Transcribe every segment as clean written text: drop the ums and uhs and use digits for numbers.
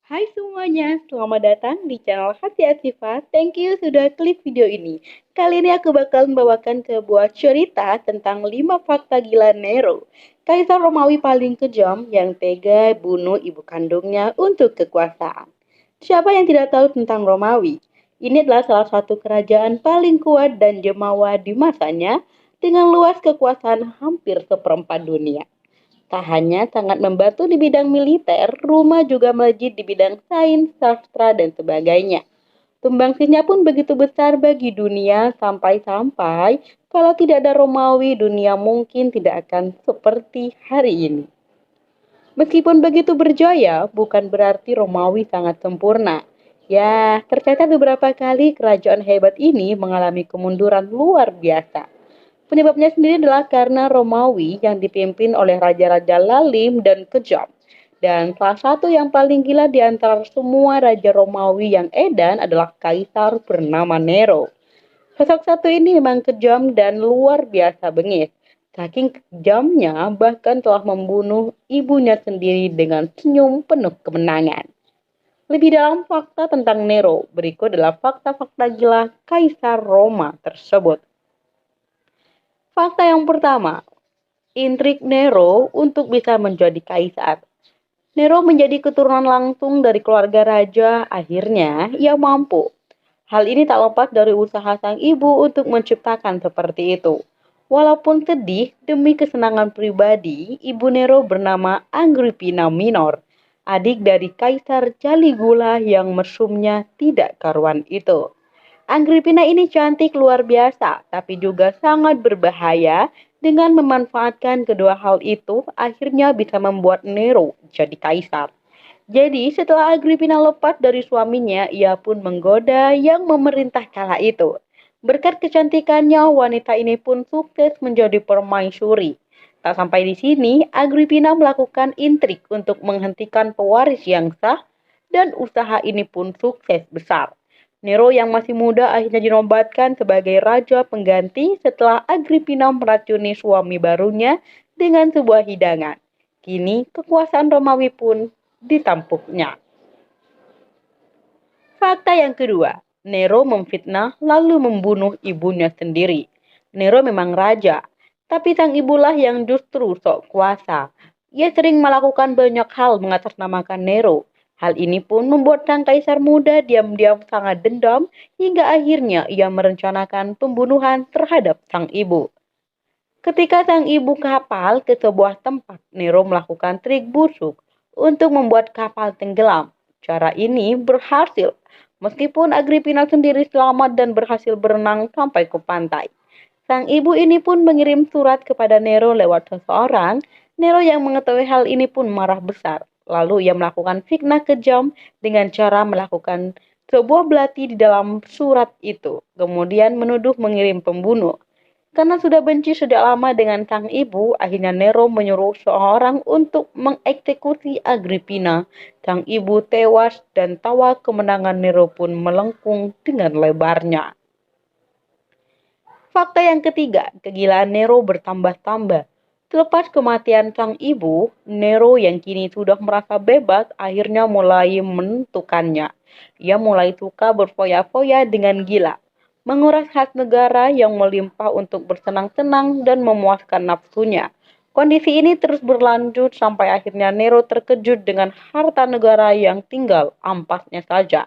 Hai semuanya, selamat datang di channel Hati Asifa. Thank you sudah klik video ini. Kali ini aku bakal membawakan sebuah cerita tentang 5 fakta gila Nero. Kaisar Romawi paling kejam yang tega bunuh ibu kandungnya untuk kekuasaan. Siapa yang tidak tahu tentang Romawi? Ini adalah salah satu kerajaan paling kuat dan jemawa di masanya dengan luas kekuasaan hampir seperempat dunia. Tak hanya sangat membantu di bidang militer, Roma juga melejit di bidang sains, sastra, dan sebagainya. Sumbangsihnya pun begitu besar bagi dunia sampai-sampai kalau tidak ada Romawi, dunia mungkin tidak akan seperti hari ini. Meskipun begitu berjaya, bukan berarti Romawi sangat sempurna. Ya, tercatat beberapa kali kerajaan hebat ini mengalami kemunduran luar biasa. Penyebabnya sendiri adalah karena Romawi yang dipimpin oleh raja-raja lalim dan kejam. Dan salah satu yang paling gila di antara semua raja Romawi yang edan adalah kaisar bernama Nero. Sosok satu ini memang kejam dan luar biasa bengis. Saking kejamnya bahkan telah membunuh ibunya sendiri dengan senyum penuh kemenangan. Lebih dalam fakta tentang Nero, berikut adalah fakta-fakta gila Kaisar Roma tersebut. Fakta yang pertama, intrik Nero untuk bisa menjadi kaisar. Nero menjadi keturunan langsung dari keluarga raja, akhirnya ia mampu. Hal ini tak lepas dari usaha sang ibu untuk menciptakan seperti itu. Walaupun sedih, demi kesenangan pribadi, ibu Nero bernama Agrippina Minor, adik dari Kaisar Caligula yang mesumnya tidak karuan itu. Agrippina ini cantik luar biasa, tapi juga sangat berbahaya. Dengan memanfaatkan kedua hal itu, akhirnya bisa membuat Nero jadi kaisar. Jadi, setelah Agrippina lepas dari suaminya, ia pun menggoda yang memerintah kala itu. Berkat kecantikannya, wanita ini pun sukses menjadi permaisuri. Tak sampai di sini, Agrippina melakukan intrik untuk menghentikan pewaris yang sah, dan usaha ini pun sukses besar. Nero yang masih muda akhirnya dinobatkan sebagai raja pengganti setelah Agrippina meracuni suami barunya dengan sebuah hidangan. Kini kekuasaan Romawi pun ditampuknya. Fakta yang kedua, Nero memfitnah lalu membunuh ibunya sendiri. Nero memang raja, tapi sang ibulah yang justru sok kuasa. Ia sering melakukan banyak hal mengatasnamakan Nero. Hal ini pun membuat sang kaisar muda diam-diam sangat dendam hingga akhirnya ia merencanakan pembunuhan terhadap sang ibu. Ketika sang ibu kapal ke sebuah tempat, Nero melakukan trik busuk untuk membuat kapal tenggelam. Cara ini berhasil, meskipun Agrippina sendiri selamat dan berhasil berenang sampai ke pantai. Sang ibu ini pun mengirim surat kepada Nero lewat seseorang. Nero yang mengetahui hal ini pun marah besar. Lalu ia melakukan fitnah kejam dengan cara melakukan sebuah belati di dalam surat itu. Kemudian menuduh mengirim pembunuh. Karena sudah benci sejak lama dengan sang ibu, akhirnya Nero menyuruh seorang untuk mengeksekusi Agrippina. Sang ibu tewas dan tawa kemenangan Nero pun melengkung dengan lebarnya. Fakta yang ketiga, kegilaan Nero bertambah-tambah. Selepas kematian sang ibu, Nero yang kini sudah merasa bebas akhirnya mulai menentukannya. Ia mulai suka berfoya-foya dengan gila, menguras khas negara yang melimpah untuk bersenang-senang dan memuaskan nafsunya. Kondisi ini terus berlanjut sampai akhirnya Nero terkejut dengan harta negara yang tinggal ampasnya saja.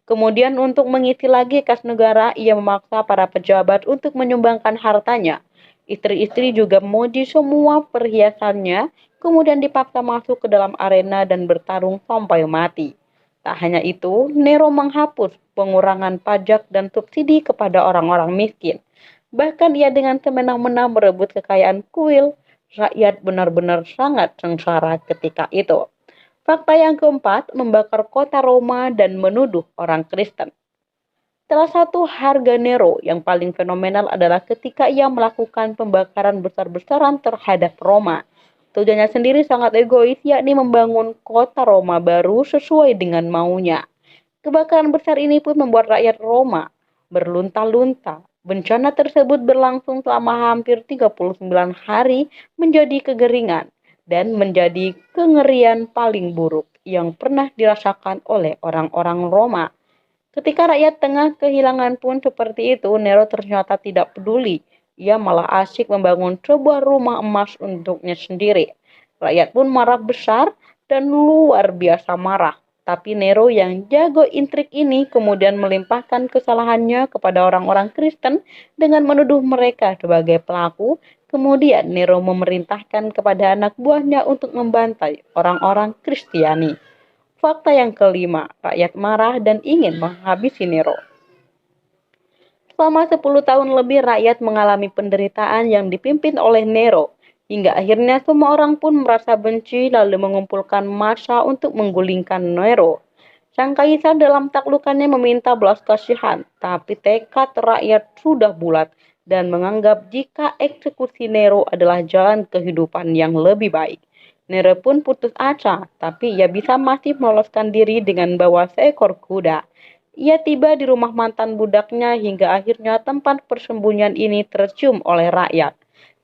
Kemudian untuk mengisi lagi kas negara, ia memaksa para pejabat untuk menyumbangkan hartanya. Istri-istri juga memuji semua perhiasannya, kemudian dipaksa masuk ke dalam arena dan bertarung sampai mati. Tak hanya itu, Nero menghapus pengurangan pajak dan subsidi kepada orang-orang miskin. Bahkan ia dengan semena-mena merebut kekayaan kuil. Rakyat benar-benar sangat sengsara ketika itu. Fakta yang keempat, membakar kota Roma dan menuduh orang Kristen. Salah satu harga Nero yang paling fenomenal adalah ketika ia melakukan pembakaran besar-besaran terhadap Roma. Tujuannya sendiri sangat egois, yakni membangun kota Roma baru sesuai dengan maunya. Kebakaran besar ini pun membuat rakyat Roma berlunta-lunta. Bencana tersebut berlangsung selama hampir 39 hari menjadi kegeringan dan menjadi kengerian paling buruk. yang pernah dirasakan oleh orang-orang Roma. Ketika rakyat tengah kehilangan pun seperti itu, Nero ternyata tidak peduli. Ia malah asyik membangun sebuah rumah emas untuknya sendiri. Rakyat pun marah besar dan luar biasa marah. Tapi Nero yang jago intrik ini kemudian melimpahkan kesalahannya kepada orang-orang Kristen dengan menuduh mereka sebagai pelaku. Kemudian Nero memerintahkan kepada anak buahnya untuk membantai orang-orang Kristiani. Fakta yang kelima, rakyat marah dan ingin menghabisi Nero. Selama 10 tahun lebih rakyat mengalami penderitaan yang dipimpin oleh Nero. Hingga akhirnya semua orang pun merasa benci lalu mengumpulkan massa untuk menggulingkan Nero. Sang kaisar dalam taklukannya meminta belas kasihan, tapi tekad rakyat sudah bulat dan menganggap jika eksekusi Nero adalah jalan kehidupan yang lebih baik. Nero pun putus asa, tapi ia bisa masih meloloskan diri dengan bawa seekor kuda. Ia tiba di rumah mantan budaknya hingga akhirnya tempat persembunyian ini tercium oleh rakyat.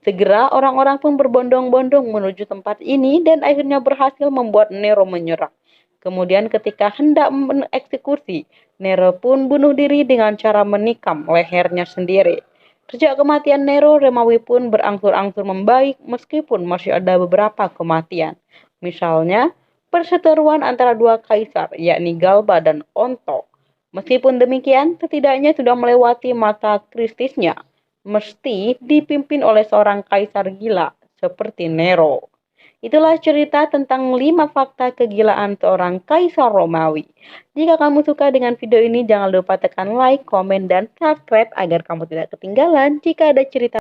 Segera orang-orang pun berbondong-bondong menuju tempat ini dan akhirnya berhasil membuat Nero menyerah. Kemudian ketika hendak mengeksekusi, Nero pun bunuh diri dengan cara menikam lehernya sendiri. Sejak kematian Nero, Romawi pun berangsur-angsur membaik meskipun masih ada beberapa kematian. Misalnya, perseteruan antara dua kaisar, yakni Galba dan Onto. Meskipun demikian, setidaknya sudah melewati masa kritisnya, mesti dipimpin oleh seorang kaisar gila seperti Nero. Itulah cerita tentang 5 fakta kegilaan seorang kaisar Romawi. Jika kamu suka dengan video ini, jangan lupa tekan like, komen, dan subscribe agar kamu tidak ketinggalan jika ada cerita